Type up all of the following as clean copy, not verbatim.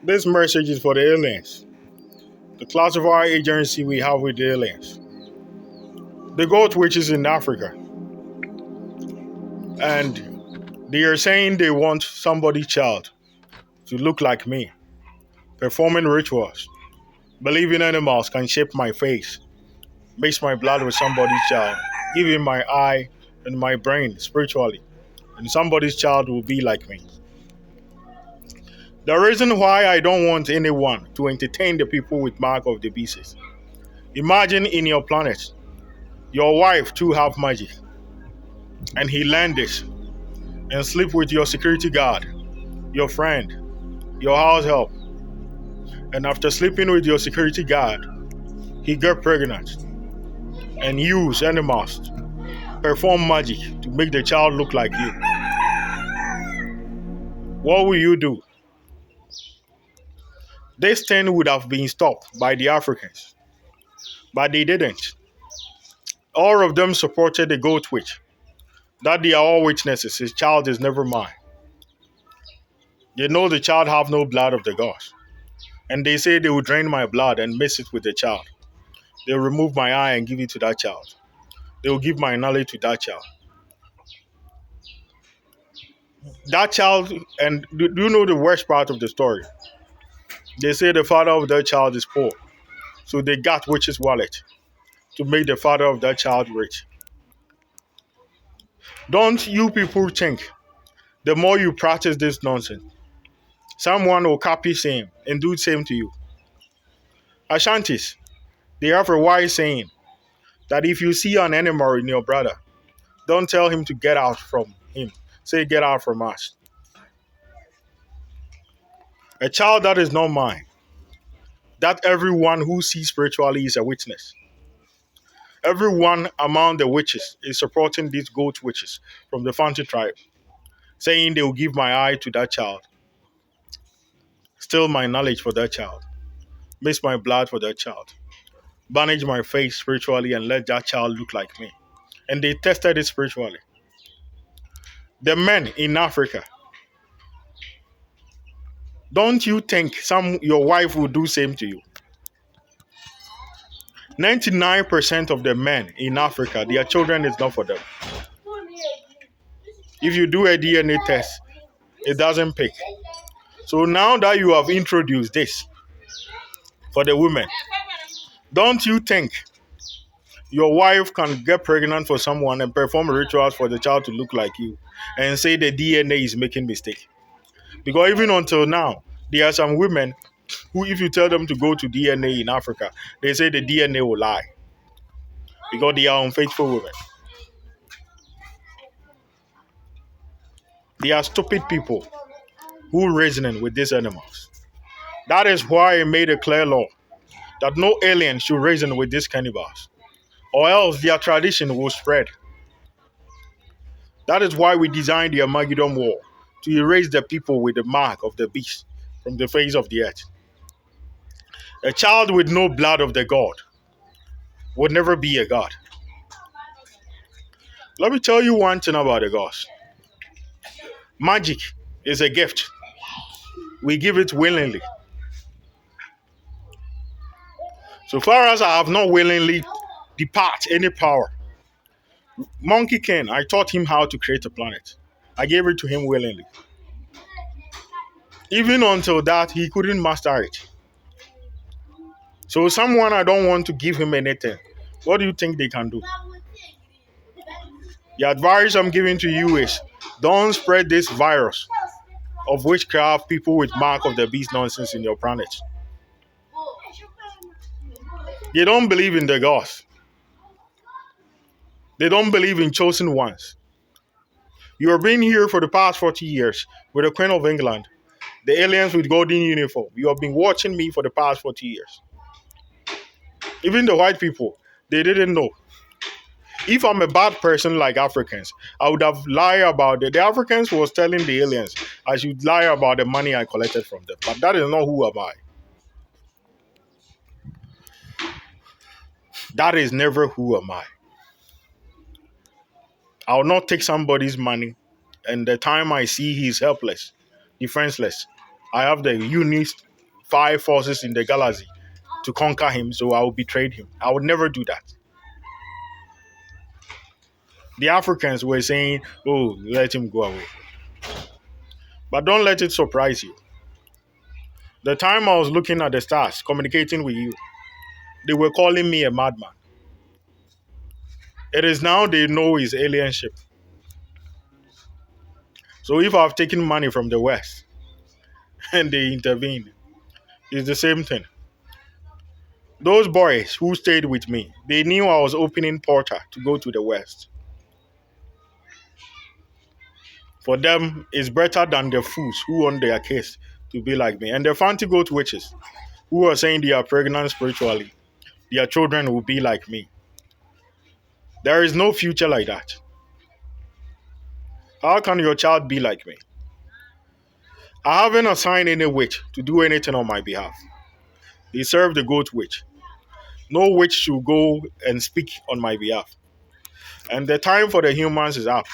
This message is for the aliens, the classified agency we have with the aliens. The goat witches in Africa, and they are saying they want somebody's child to look like me, performing rituals, believing animals can shape my face, mix my blood with somebody's child, give him my eye and my brain spiritually, and somebody's child will be like me. The reason why I don't want anyone to entertain the people with mark of the beasts. Imagine in your planet, your wife too have magic, and he learned this and sleep with your security guard, your friend, your house help, and after sleeping with your security guard, he get pregnant and use animals to perform magic to make the child look like you. What will you do? This thing would have been stopped by the Africans, but they didn't. All of them supported the goat witch. That they are all witnesses. His child is never mine. They know the child have no blood of the gods. And they say they will drain my blood and mix it with the child. They'll remove my eye and give it to that child. They will give my knowledge to that child. That child, and do you know the worst part of the story? They say the father of that child is poor. So they got witch's wallet to make the father of that child rich. Don't you people think the more you practice this nonsense, someone will copy same and do the same to you? Ashantis, they have a wise saying that if you see an enemy in your brother, don't tell him to get out from him. Say, get out from us. A child that is not mine, that everyone who sees spiritually is a witness. Everyone among the witches is supporting these goat witches from the Fanti tribe, saying they will give my eye to that child, steal my knowledge for that child, mix my blood for that child, banish my face spiritually and let that child look like me. And they tested it spiritually. The men in Africa, don't you think your wife will do same to you? 99% of the men in Africa, their children is not for them. If you do a DNA test, it doesn't pick. So now that you have introduced this for the women, don't you think your wife can get pregnant for someone and perform rituals for the child to look like you and say the DNA is making mistake? Because even until now, there are some women who, if you tell them to go to DNA in Africa, they say the DNA will lie because they are unfaithful women. They are stupid people who reasoning with these animals. That is why I made a clear law that no alien should reason with these cannibals, or else their tradition will spread. That is why we designed the Armageddon War, to erase the people with the mark of the beast from the face of the earth. A child with no blood of the god would never be a god. Let me tell you one thing about the gods. Magic is a gift. We give it willingly. So far as I have not willingly depart any power, Monkey King, I taught him how to create a planet. I gave it to him willingly. Even until that, he couldn't master it. So someone I don't want to give him anything, what do you think they can do? The advice I'm giving to you is don't spread this virus of witchcraft, people with mark of the beast nonsense in your planet. They don't believe in the gods. They don't believe in chosen ones. You have been here for the past 40 years with the Queen of England, the aliens with golden uniform. You have been watching me for the past 40 years. Even the white people, they didn't know. If I'm a bad person like Africans, I would have lied about it. The Africans was telling the aliens I should lie about the money I collected from them. But that is not who am I. That is never who am I. I will not take somebody's money and the time I see he's helpless, defenseless, I have the five forces in the galaxy to conquer him, so I will betray him. I would never do that. The Africans were saying, oh, let him go away. But don't let it surprise you. The time I was looking at the stars, communicating with you, they were calling me a madman. It is now they know it's alien ship. So if I've taken money from the West and they intervene, it's the same thing. Those boys who stayed with me, they knew I was opening portal to go to the West. For them, it's better than the fools who won their case to be like me. And the fancy goat witches who are saying they are pregnant spiritually, their children will be like me. There is no future like that. How can your child be like me? I haven't assigned any witch to do anything on my behalf. They serve the goat witch. No witch should go and speak on my behalf. And the time for the humans is up.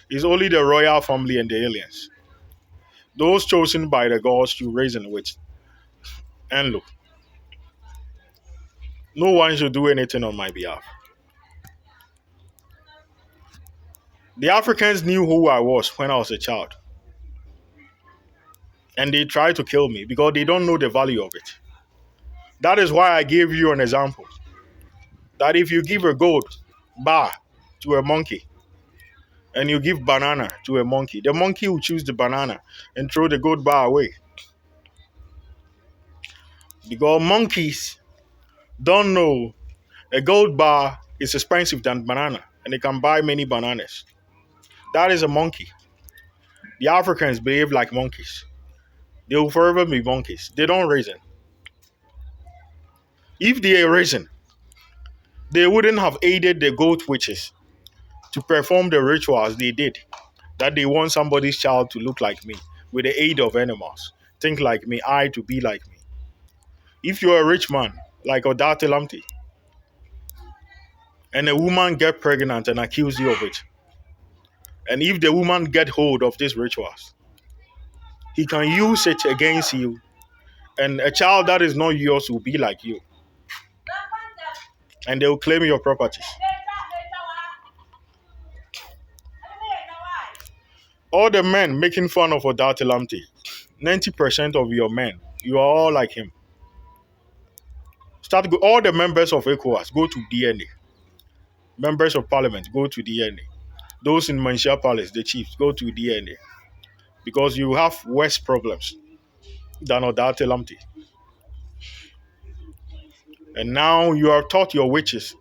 It's only the royal family and the aliens. Those chosen by the gods to raise a witch. And look, no one should do anything on my behalf. The Africans knew who I was when I was a child. And they tried to kill me because they don't know the value of it. That is why I gave you an example. That if you give a gold bar to a monkey and you give banana to a monkey, the monkey will choose the banana and throw the gold bar away. Because monkeys don't know a gold bar is expensive than banana and they can buy many bananas. That is a monkey. The Africans behave like monkeys. They will forever be monkeys. They don't reason. If they reason, they wouldn't have aided the goat witches to perform the rituals they did. That they want somebody's child to look like me with the aid of animals. Think like me, I to be like me. If you're a rich man, like Odate Lamte, and a woman get pregnant and accuse you of it, and if the woman get hold of these rituals, he can use it against you, and a child that is not yours will be like you, and they will claim your properties. All the men making fun of Odate Lamte, 90% of your men, you are all like him. All the members of ECOWAS go to DNA. Members of Parliament go to DNA. Those in Manshia Palace, the chiefs, go to DNA. Because you have worse problems than Odate Lamte. And now you are taught your witches,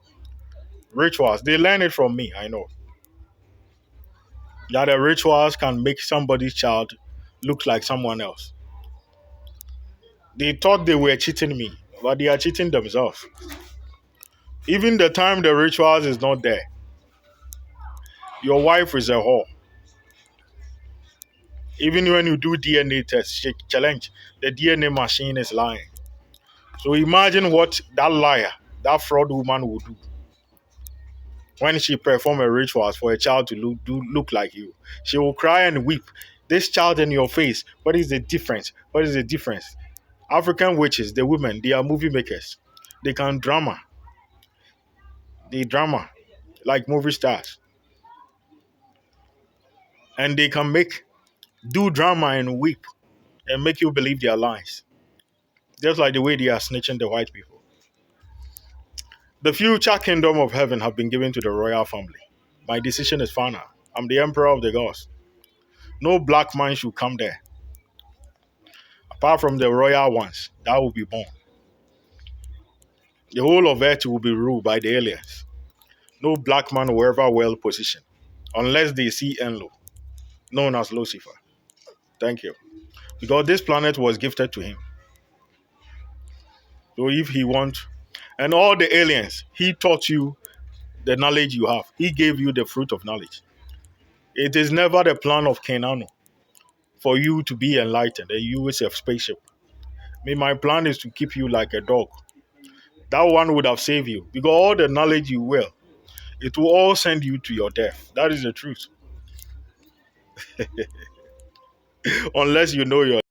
rituals. They learn it from me, I know. That the rituals can make somebody's child look like someone else. They thought they were cheating me, but they are cheating themselves. Even the time the rituals is not there, your wife is a whore. Even when you do DNA test, she challenge, the DNA machine is lying. So imagine what that liar, that fraud woman will do when she perform a rituals for a child to look like you. She will cry and weep. This child in your face, what is the difference? What is the difference? African witches, the women, they are movie makers. They can drama. They drama like movie stars. And they can do drama and weep and make you believe their lies. Just like the way they are snitching the white people. The future kingdom of heaven have been given to the royal family. My decision is final. I'm the emperor of the gods. No black man should come there. Apart from the royal ones that will be born. The whole of earth will be ruled by the aliens. No black man will ever well positioned. Unless they see Enlo, known as Lucifer. Thank you. Because this planet was gifted to him. So if he wants, and all the aliens, he taught you the knowledge you have. He gave you the fruit of knowledge. It is never the plan of Kenano for you to be enlightened and use a spaceship. My plan is to keep you like a dog. That one would have saved you because all the knowledge you will, it will all send you to your death. That is the truth. Unless you know your